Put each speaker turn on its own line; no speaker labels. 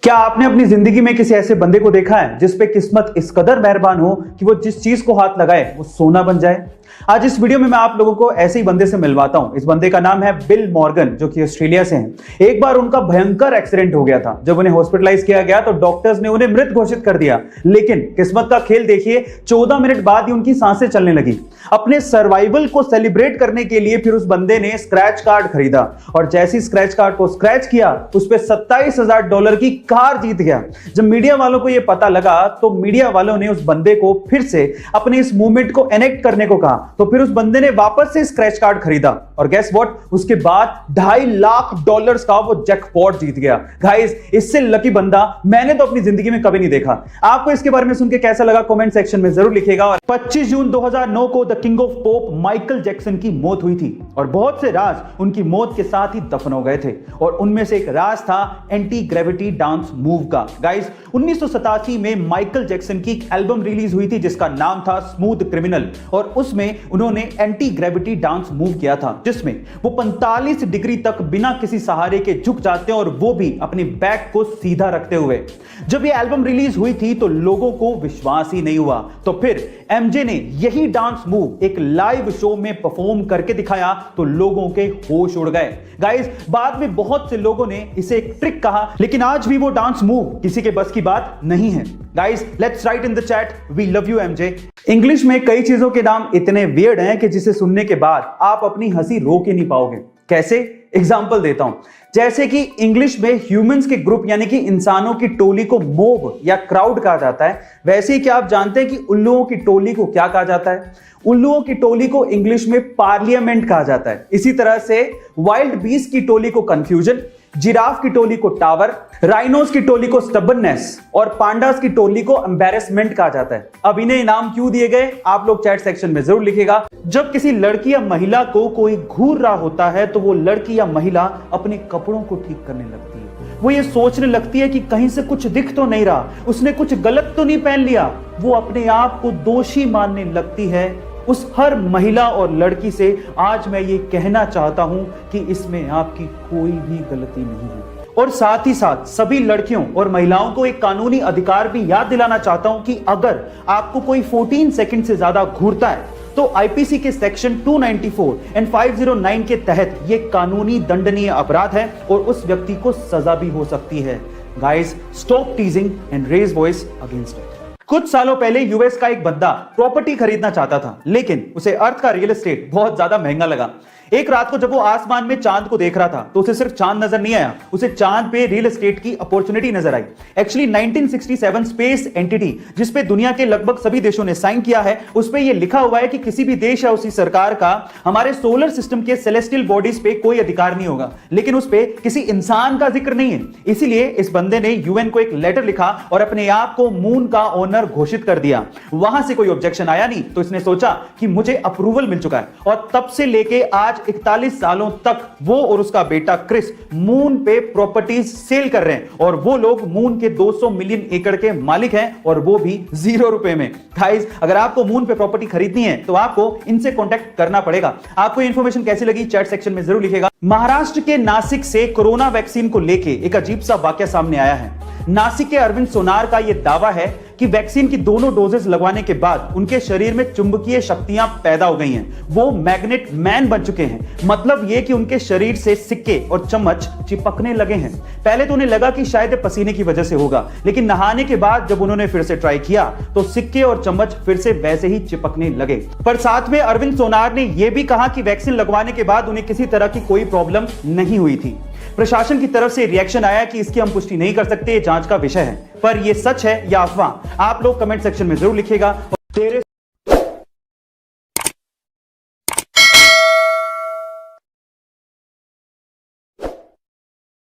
क्या आपने अपनी जिंदगी में किसी ऐसे बंदे को देखा है जिस पे किस्मत इस कदर मेहरबान हो कि वो जिस चीज को हाथ लगाए वो सोना बन जाए। आज इस वीडियो में मैं आप लोगों को ऐसे ही बंदे से मिलवाता हूं। इस बंदे का नाम है बिल मॉर्गन, जो कि ऑस्ट्रेलिया से हैं। एक बार उनका भयंकर एक्सीडेंट हो गया था। जब उन्हें हॉस्पिटलाइज किया गया तो डॉक्टर्स ने उन्हें मृत घोषित कर दिया, लेकिन किस्मत का खेल देखिए, 14 मिनट बाद ही उनकी सांसें चलने लगी। अपने सर्वाइवल को सेलिब्रेट करने के लिए फिर उस बंदे ने स्क्रैच कार्ड खरीदा और जैसी स्क्रैच कार्ड को स्क्रैच किया उस पर $27,000 की कार जीत गया। जब मीडिया वालों को यह पता लगा तो मीडिया वालों ने उस बंदे को फिर से अपने इस मूवमेंट को एनेक्ट करने को कहा, तो फिर उस बंदे ने वापस से स्क्रैच कार्ड खरीदा और गेस व्हाट, उसके बाद $2.5 लाख का वो जैकपॉट जीत गया। गाइस, इससे लकी बंदा मैंने तो अपनी जिंदगी में कभी नहीं देखा। आपको इसके बारे में सुन के कैसा लगा कमेंट सेक्शन में जरूर लिखिएगा। और 25 जून 2009 को the king of pop Michael Jackson की मौत हुई थी और बहुत से राज उनकी मौत के साथ ही दफन हो गए थे और उनमें से एक राज था एंटी ग्रेविटी डांस मूव का। गाइस, 1987 में माइकल जैक्सन की एक एल्बम रिलीज हुई थी जिसका नाम था स्मूथ क्रिमिनल और उसमें उन्होंने एंटी ग्रेविटी डांस मूव किया था, जिसमें वो 45 डिग्री तक बिना किसी सहारे के झुक जाते हैं और वो भी अपने बैक को सीधा रखते हुए। जब ये एल्बम रिलीज हुई थी तो लोगों को विश्वास ही नहीं हुआ, तो फिर एमजे ने यही डांस मूव एक लाइव शो में परफॉर्म करके दिखाया तो लोगों के होश उड़ गए। गाइस, बाद में बहुत से लोगों ने इसे एक ट्रिक कहा, लेकिन आज भी वो डांस मूव किसी के बस की बात नहीं है। Guys, let's write in the chat, we love you MJ. English में कई चीजों के नाम इतने वियर्ड हैं कि जिसे सुनने के बाद आप अपनी हंसी रोक ही नहीं पाओगे। कैसे? एग्जाम्पल देता हूं। जैसे कि इंग्लिश में ह्यूमंस के ग्रुप यानी कि इंसानों की टोली को मोब या क्राउड कहा जाता है, वैसे ही क्या आप जानते हैं कि उल्लुओं की टोली को क्या कहा जाता है? उल्लुओं की टोली को इंग्लिश में पार्लियामेंट कहा जाता है। इसी तरह से वाइल्ड बीस्ट की टोली को कंफ्यूजन, जिराफ की टोली को टावर, राइनोस की टोली को स्टबर्ननेस और पांडास की टोली को एम्बैरेसमेंट कहा जाता है। अब इन्हें इनाम क्यों दिए गए आप लोग चैट सेक्शन में जरूर लिखिएगा। जब किसी लड़की या महिला को कोई घूर रहा होता है तो वो लड़की या महिला अपने कपड़ों को ठीक करने लगती है। वो ये सोचने लगती है कि कहीं से कुछ दिख तो नहीं रहा, उसने कुछ गलत तो नहीं पहन लिया। वो अपने आप को दोषी मानने लगती है। उस हर महिला और लड़की से आज मैं ये कहना चाहता हूं कि इसमें आपकी कोई भी गलती नहीं है। और साथ ही साथ सभी लड़कियों और महिलाओं को एक कानूनी अधिकार भी याद दिलाना चाहता हूं कि अगर आपको कोई 14 सेकंड से ज्यादा घूरता है तो आईपीसी के सेक्शन 294 एंड 509 के तहत यह कानूनी दंडनीय अपराध है और उस व्यक्ति को सजा भी हो सकती है। Guys, stop teasing and raise voice against it. कुछ सालों पहले यूएस का एक बंदा प्रॉपर्टी खरीदना चाहता था, लेकिन उसे अर्थ का रियल एस्टेट बहुत ज्यादा महंगा लगा। एक रात को जब वो आसमान में चांद को देख रहा था तो उसे सिर्फ चांद नजर नहीं आया, उसे चांद पे रियल एस्टेट की अपॉर्चुनिटी नजर आई। एक्चुअली 1967 स्पेस एंटिटी जिस पे दुनिया के लगभग सभी देशों ने साइन किया है, उस पे ये लिखा हुआ है कि किसी भी देश या उसी सरकार का हमारे सोलर सिस्टम के सेलेस्टियल बॉडीज पे कोई अधिकार नहीं होगा, लेकिन उस पे किसी इंसान का जिक्र नहीं है। इसीलिए इस बंदे ने यूएन को एक लेटर लिखा और अपने आप को मून का ओनर घोषित कर दिया। वहां से कोई ऑब्जेक्शन आया नहीं तो इसने सोचा कि मुझे अप्रूवल मिल चुका है और तब से लेके आज 41 सालों तक वो और उसका बेटा क्रिस मून पे प्रॉपर्टीज सेल कर रहे हैं और वो लोग मून के 200 मिलियन एकड़ के मालिक हैं और वो भी $0 में। गाइस, अगर आपको मून पे प्रॉपर्टी खरीदनी है तो आपको इनसे कांटेक्ट करना पड़ेगा। आपको ये इंफॉर्मेशन कैसी लगी चैट सेक्शन में जरूर लिखिएगा। महाराष्ट्र के नासिक से कोरोना वैक्सीन को लेके एक अजीब सा वाकया सामने आया है। नासिक के अरविंद सोनार का यह दावा है कि वैक्सीन की दोनों डोजेस लगवाने के बाद उनके शरीर में चुंबकीय शक्तियां पैदा हो गई हैं। वो मैग्नेट मैन बन चुके हैं। मतलब यह कि उनके शरीर से सिक्के और चम्मच चिपकने लगे हैं। पहले तो उन्हें लगा कि शायद पसीने की वजह से होगा, लेकिन नहाने के बाद जब उन्होंने फिर से ट्राई किया तो सिक्के और चम्मच फिर से वैसे ही चिपकने लगे। पर साथ में अरविंद सोनार ने यह भी कहा कि वैक्सीन लगवाने के बाद उन्हें किसी तरह की कोई प्रॉब्लम नहीं हुई थी। प्रशासन की तरफ से रिएक्शन आया कि इसकी हम पुष्टि नहीं कर सकते, जांच का विषय है। पर यह सच है या अफवाह, आप लोग कमेंट सेक्शन में जरूर लिखिएगा।